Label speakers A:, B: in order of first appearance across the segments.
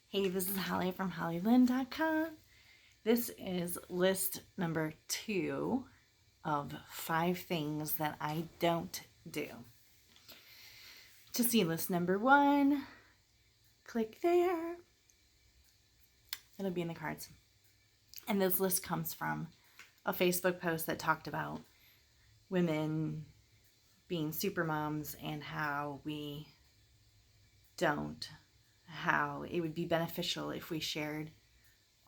A: Hey, this is Holly from hollylynn.com. This is list number 2 of 5 things that I don't do. To see list number 1, click there. It'll be in the cards. And this list comes from a Facebook post that talked about women being super moms and how it would be beneficial if we shared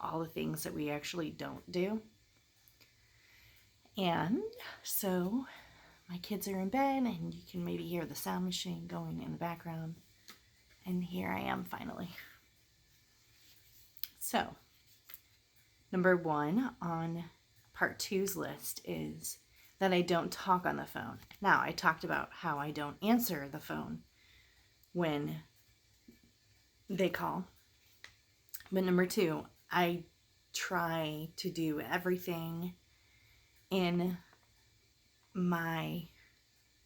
A: all the things that we actually don't do. And so my kids are in bed and you can maybe hear the sound machine going in the background. And here I am finally. So, number 1 on part 2's list is that I don't talk on the phone. Now, I talked about how I don't answer the phone when they call. But number 2, I try to do everything in my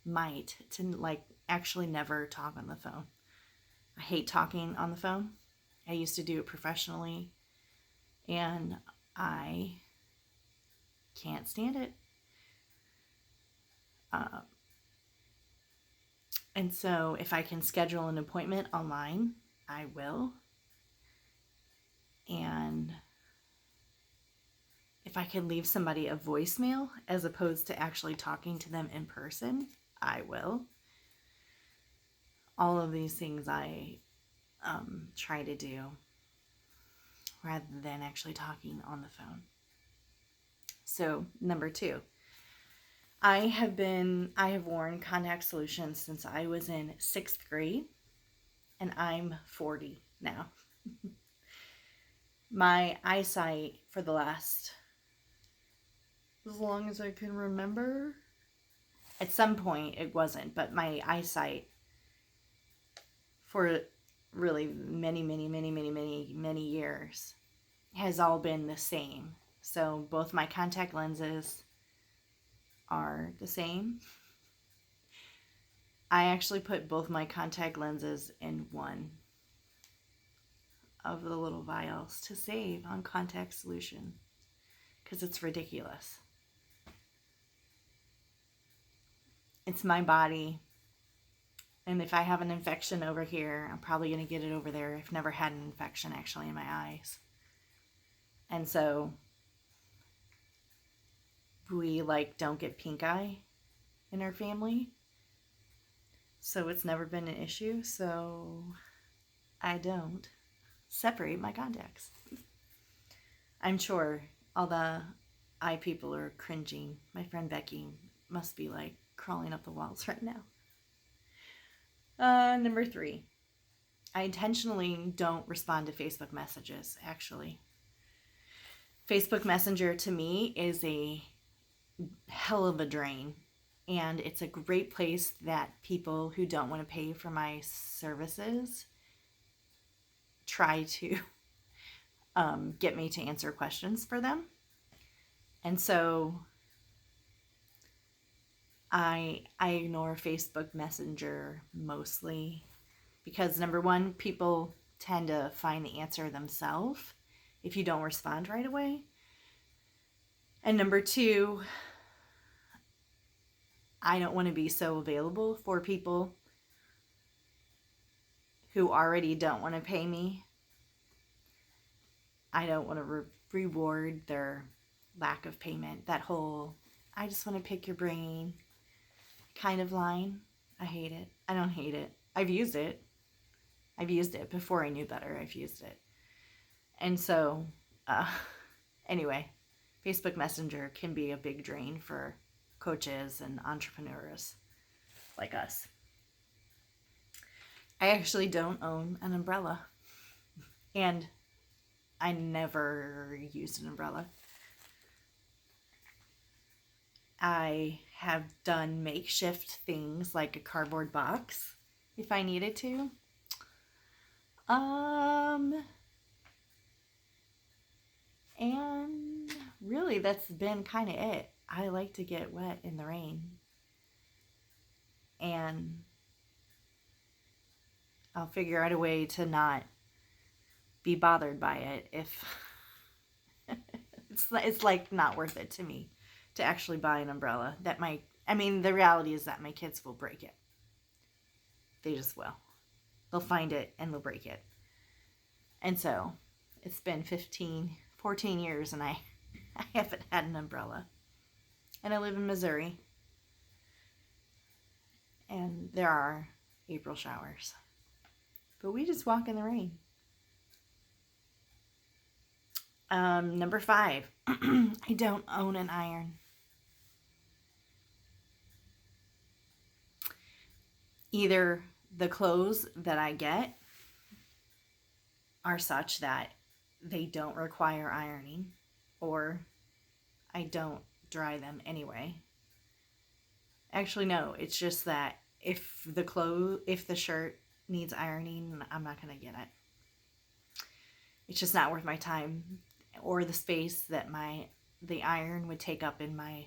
A: might to actually never talk on the phone. I hate talking on the phone. I used to do it professionally and I can't stand it. And so if I can schedule an appointment online, I will. And if I can leave somebody a voicemail as opposed to actually talking to them in person, I will. All of these things I try to do rather than actually talking on the phone. So, number 2, I have worn contact solutions since I was in 6th grade, and I'm 40 now. My eyesight for the last, as long as I can remember, at some point it wasn't, but my eyesight for really many years has all been the same. So both my contact lenses are the same. I actually put both my contact lenses in one of the little vials to save on contact solution because it's ridiculous. It's my body, and if I have an infection over here, I'm probably going to get it over there. I've never had an infection actually in my eyes. And so we don't get pink eye in our family. So it's never been an issue. So I don't separate my contacts. I'm sure all the eye people are cringing. My friend Becky must be crawling up the walls right now. Number 3, I intentionally don't respond to Facebook messages, actually. Facebook Messenger to me is a hell of a drain, and it's a great place that people who don't want to pay for my services try to get me to answer questions for them. And so I ignore Facebook Messenger mostly because, number 1, people tend to find the answer themselves if you don't respond right away. And number 2, I don't want to be so available for people who already don't want to pay me. I don't want to reward their lack of payment. That whole, I just want to pick your brain kind of line. I hate it. I don't hate it. I've used it. I've used it before I knew better. I've used it. And so, anyway, Facebook Messenger can be a big drain for coaches and entrepreneurs like us. I actually don't own an umbrella, and I never used an umbrella. I have done makeshift things like a cardboard box if I needed to. And really that's been kind of it. I like to get wet in the rain. And I'll figure out a way to not be bothered by it if it's like not worth it to me to actually buy an umbrella that the reality is that my kids will break it. They just will. They'll find it and they'll break it. And so it's been 14 years and I haven't had an umbrella. And I live in Missouri. And there are April showers. But we just walk in the rain. Number 5, I don't own an iron. Either the clothes that I get are such that they don't require ironing, or I don't dry them anyway. Actually, no, it's just that if the shirt needs ironing, I'm not going to get it. It's just not worth my time or the space that the iron would take up in my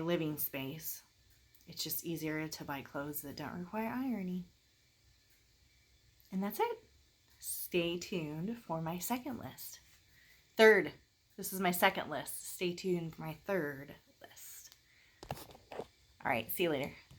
A: living space. It's just easier to buy clothes that don't require ironing. And that's it. Stay tuned for my second list. Third. This is my second list. Stay tuned for my third list. All right. See you later.